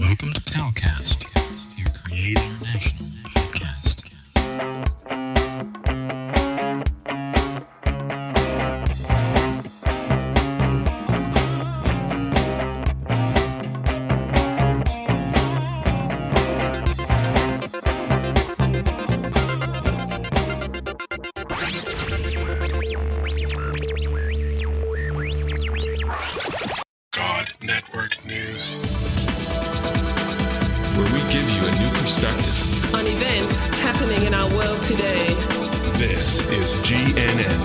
Welcome to Calcast, your Create International podcast. God Network News, where we give you a new perspective on events happening in our world today. This is GNN.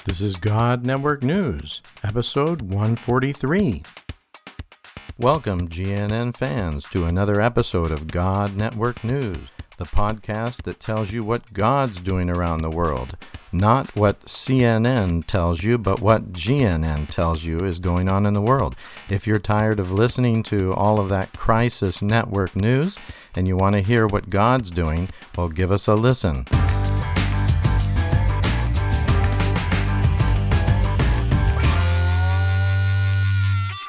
This is God Network News, episode 143. Welcome, GNN fans, to another episode of God Network News, the podcast that tells you what God's doing around the world. Not what CNN tells you, but what GNN tells you is going on in the world. If you're tired of listening to all of that crisis network news and you want to hear what God's doing, well, give us a listen.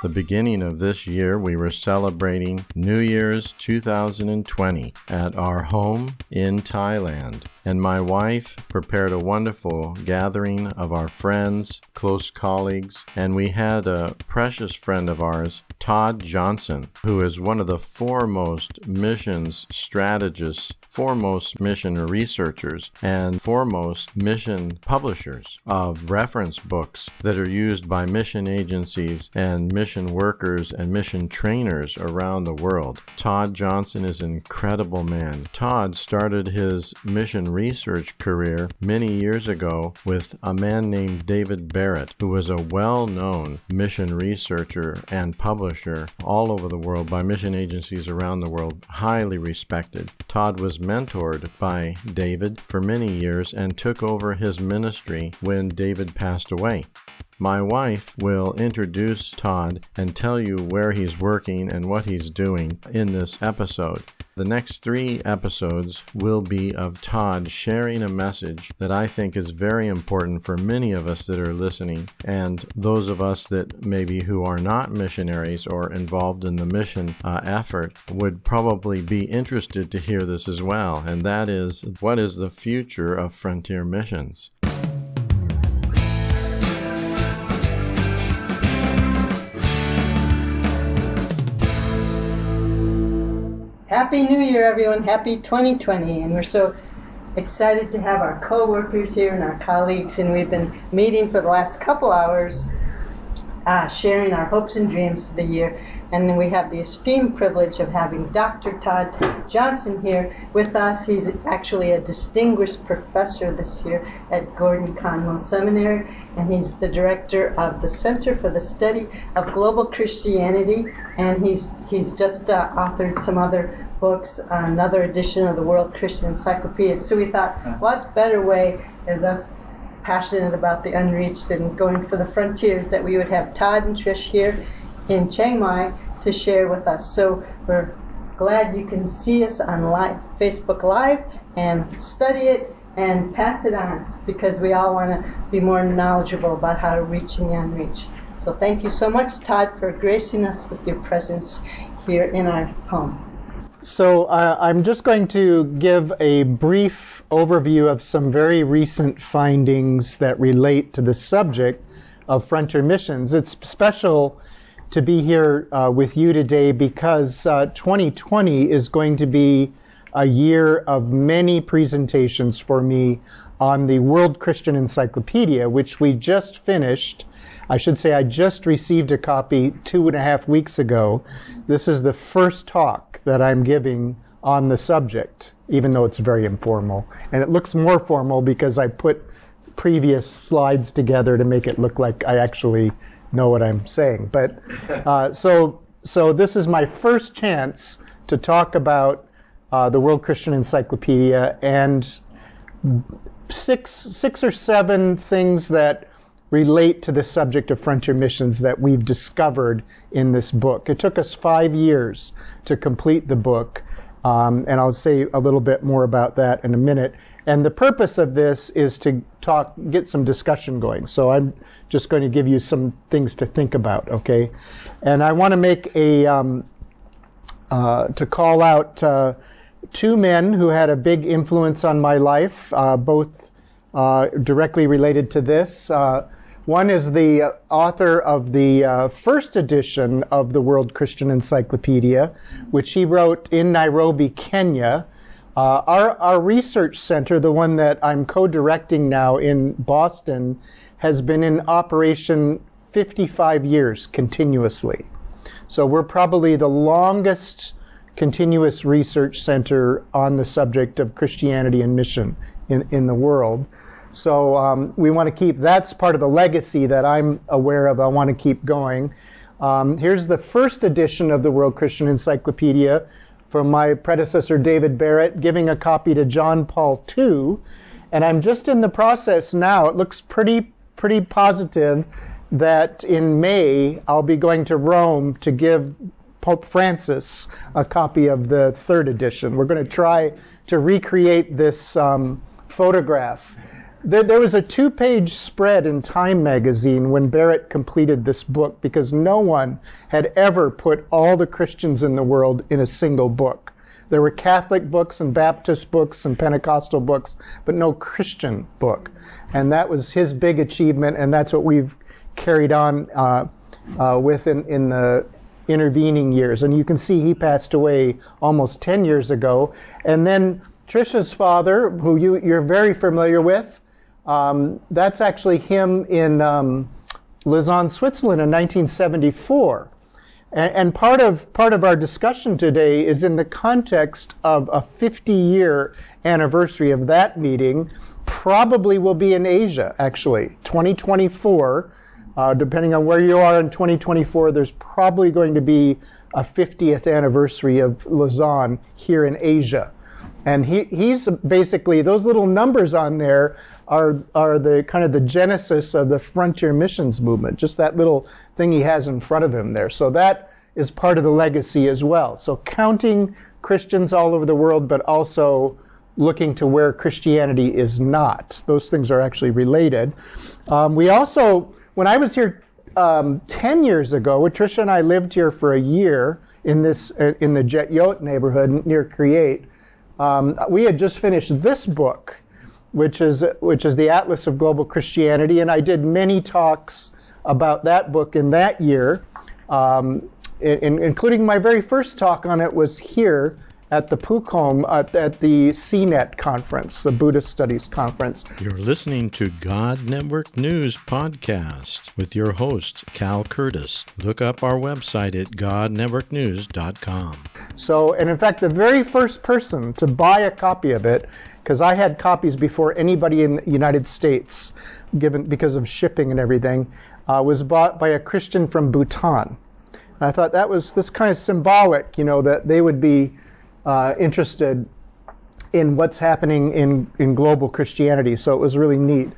The beginning of this year, we were celebrating New Year's 2020 at our home in Thailand. And my wife prepared a wonderful gathering of our friends, close colleagues, and we had a precious friend of ours, Todd Johnson, who is one of the foremost missions strategists, foremost mission researchers, and foremost mission publishers of reference books that are used by mission agencies and mission workers and mission trainers around the world. Todd Johnson is an incredible man. Todd started his mission research career many years ago with a man named David Barrett, who was a well-known mission researcher and publisher all over the world by mission agencies around the world, highly respected. Todd was mentored by David for many years and took over his ministry when David passed away. My wife will introduce Todd and tell you where he's working and what he's doing in this episode. The next 3 episodes will be of Todd sharing a message that I think is very important for many of us that are listening, and those of us that maybe who are not missionaries or involved in the mission effort would probably be interested to hear this as well, and that is, what is the future of frontier missions? Happy New Year, everyone. Happy 2020. And we're so excited to have our co-workers here and our colleagues. And we've been meeting for the last couple hours, sharing our hopes and dreams for the year. And then we have the esteemed privilege of having Dr. Todd Johnson here with us. He's actually a distinguished professor this year at Gordon Conwell Seminary, and he's the director of the Center for the Study of Global Christianity, and he's just authored some other books, another edition of the World Christian Encyclopedia. So we thought, what better way is us passionate about the unreached and going for the frontiers that we would have Todd and Trish here in Chiang Mai to share with us. So we're glad you can see us on Facebook Live and study it and pass it on, because we all want to be more knowledgeable about how to reach the unreached. So thank you so much, Todd, for gracing us with your presence here in our home. So I'm just going to give a brief overview of some very recent findings that relate to the subject of frontier missions. It's special to be here with you today because 2020 is going to be a year of many presentations for me on the World Christian Encyclopedia, which we just finished. I should say I just received a copy 2.5 weeks ago. This is the first talk that I'm giving on the subject, even though it's very informal. And it looks more formal because I put previous slides together to make it look like I actually know what I'm saying. But so this is my first chance to talk about the World Christian Encyclopedia and six or seven things that relate to the subject of frontier missions that we've discovered in this book. It took us 5 years to complete the book, and I'll say a little bit more about that in a minute. And the purpose of this is to get some discussion going. So I'm just going to give you some things to think about, okay? And I want to make to call out two men who had a big influence on my life, both directly related to this. One is the author of the first edition of the World Christian Encyclopedia, which he wrote in Nairobi, Kenya. Our research center, the one that I'm co-directing now in Boston, has been in operation 55 years continuously. So we're probably the longest continuous research center on the subject of Christianity and mission in the world. So we want to keep, that's part of the legacy that I'm aware of. I want to keep going. Here's the first edition of the World Christian Encyclopedia from my predecessor, David Barrett, giving a copy to John Paul II. And I'm just in the process now. It looks pretty positive that in May I'll be going to Rome to give Pope Francis a copy of the third edition. We're going to try to recreate this photograph. There was a 2-page spread in Time magazine when Barrett completed this book because no one had ever put all the Christians in the world in a single book. There were Catholic books and Baptist books and Pentecostal books, but no Christian book. And that was his big achievement, and that's what we've carried on with in the intervening years. And you can see he passed away almost 10 years ago. And then Trisha's father, who you're very familiar with, that's actually him in Lausanne, Switzerland in 1974. And part of our discussion today is in the context of a 50-year anniversary of that meeting. Probably will be in Asia, actually. 2024, depending on where you are in 2024, there's probably going to be a 50th anniversary of Lausanne here in Asia. And he's basically, those little numbers on there are the kind of the genesis of the frontier missions movement, just that little thing he has in front of him there. So that is part of the legacy as well. So counting Christians all over the world, but also looking to where Christianity is not. Those things are actually related. We also, when I was here 10 years ago, Tricia and I lived here for a year in the Jet Yacht neighborhood near Create. We had just finished this book, which is the Atlas of Global Christianity, and I did many talks about that book in that year, including my very first talk on it was here at the Pukom at the CNET conference, the Buddhist Studies conference. You're listening to God Network News Podcast with your host, Cal Curtis. Look up our website at godnetworknews.com. So, and in fact, the very first person to buy a copy of it, because I had copies before anybody in the United States, because of shipping and everything, was bought by a Christian from Bhutan. And I thought that's kind of symbolic, that they would be interested in what's happening in global Christianity. So it was really neat.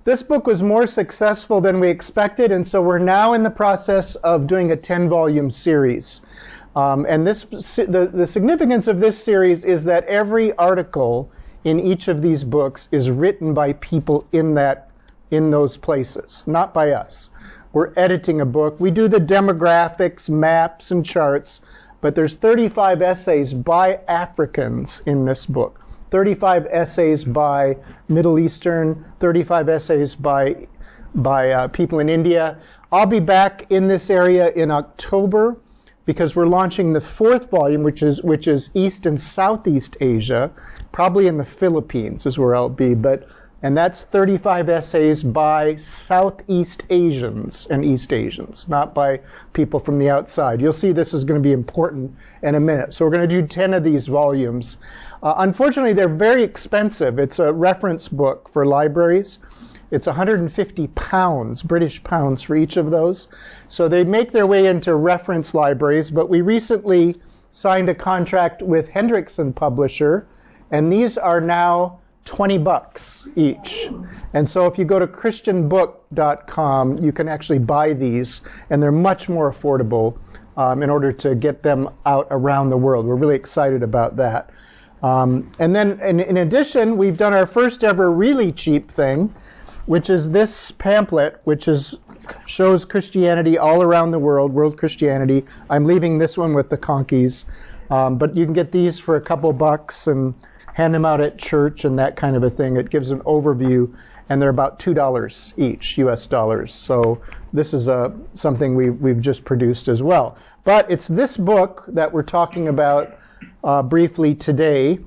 This book was more successful than we expected, and so we're now in the process of doing a 10-volume series. And the significance of this series is that every article in each of these books is written by people in those places, not by us. We're editing a book. We do the demographics, maps, and charts, but there's 35 essays by Africans in this book, 35 essays by Middle Eastern, 35 essays by people in India. I'll be back in this area in October because we're launching the 4th volume, which is East and Southeast Asia, probably in the Philippines is where I'll be, and that's 35 essays by Southeast Asians and East Asians, not by people from the outside. You'll see this is going to be important in a minute. So we're going to do 10 of these volumes. Unfortunately, they're very expensive. It's a reference book for libraries. It's 150 pounds, British pounds, for each of those. So they make their way into reference libraries, but we recently signed a contract with Hendrickson Publisher, and these are now $20 each. And so if you go to christianbook.com, you can actually buy these, and they're much more affordable in order to get them out around the world. We're really excited about that. And then in addition, we've done our first ever really cheap thing, which is this pamphlet, which shows Christianity all around the world, world Christianity. I'm leaving this one with the conkies, but you can get these for a couple bucks and hand them out at church and that kind of a thing. It gives an overview, and they're about $2 each, US dollars. So this is something we've just produced as well. But it's this book that we're talking about briefly today.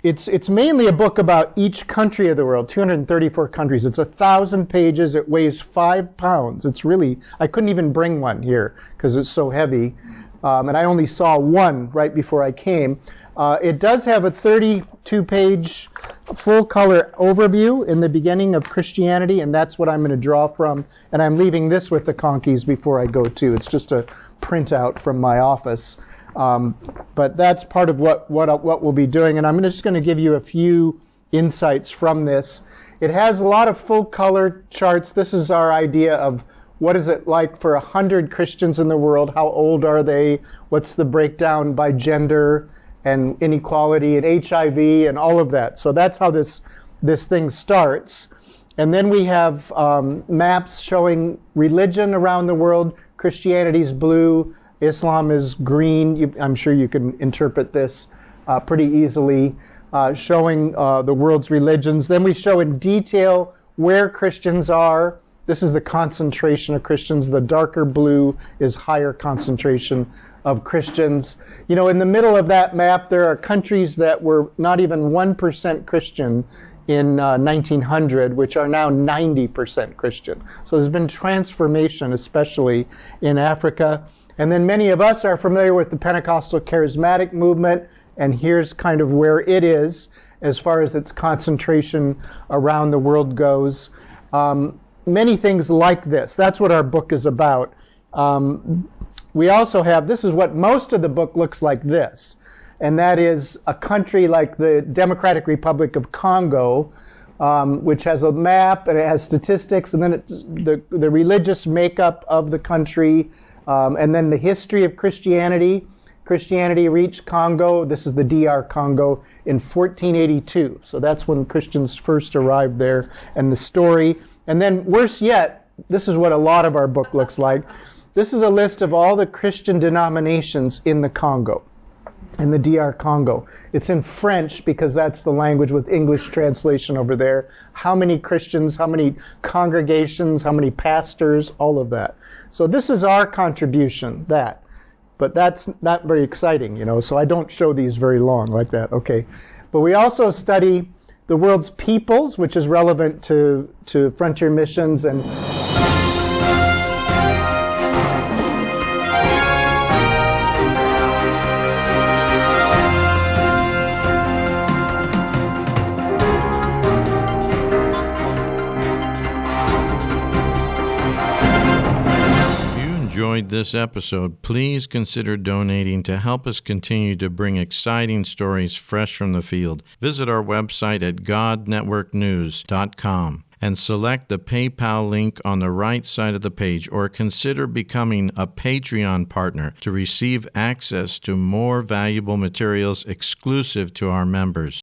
It's mainly a book about each country of the world, 234 countries. It's 1,000 pages. It weighs 5 pounds. It's really, I couldn't even bring one here because it's so heavy. And I only saw one right before I came. It does have a 32-page full-color overview in the beginning of Christianity, and that's what I'm going to draw from. And I'm leaving this with the conkies before I go too. It's just a printout from my office. But that's part of what we'll be doing. And I'm just going to give you a few insights from this. It has a lot of full-color charts. This is our idea of what is it like for 100 Christians in the world? How old are they? What's the breakdown by gender and inequality and HIV and all of that? So that's how this thing starts. And then we have maps showing religion around the world. Christianity's blue, Islam is green. I'm sure you can interpret this pretty easily, showing the world's religions. Then we show in detail where Christians are. This is the concentration of Christians. The darker blue is higher concentration of Christians. You know, in the middle of that map, there are countries that were not even 1% Christian in 1900, which are now 90% Christian. So there's been transformation, especially in Africa. And then many of us are familiar with the Pentecostal charismatic movement, and here's kind of where it is as far as its concentration around the world goes. Many things like this. That's what our book is about. We also have, this is what most of the book looks like this, and that is a country like the Democratic Republic of Congo, which has a map and it has statistics, and then the religious makeup of the country, and then the history of Christianity. Christianity reached Congo, this is the DR Congo, in 1482. So that's when Christians first arrived there, and the story. And then worse yet, this is what a lot of our book looks like. This is a list of all the Christian denominations in the Congo, in the DR Congo. It's in French because that's the language with English translation over there. How many Christians, how many congregations, how many pastors, all of that. So this is our contribution, that. But that's not very exciting, you know, so I don't show these very long like that. Okay. But we also study the world's peoples, which is relevant to frontier missions. And enjoyed this episode, please consider donating to help us continue to bring exciting stories fresh from the field. Visit our website at godnetworknews.com and select the PayPal link on the right side of the page, or consider becoming a Patreon partner to receive access to more valuable materials exclusive to our members.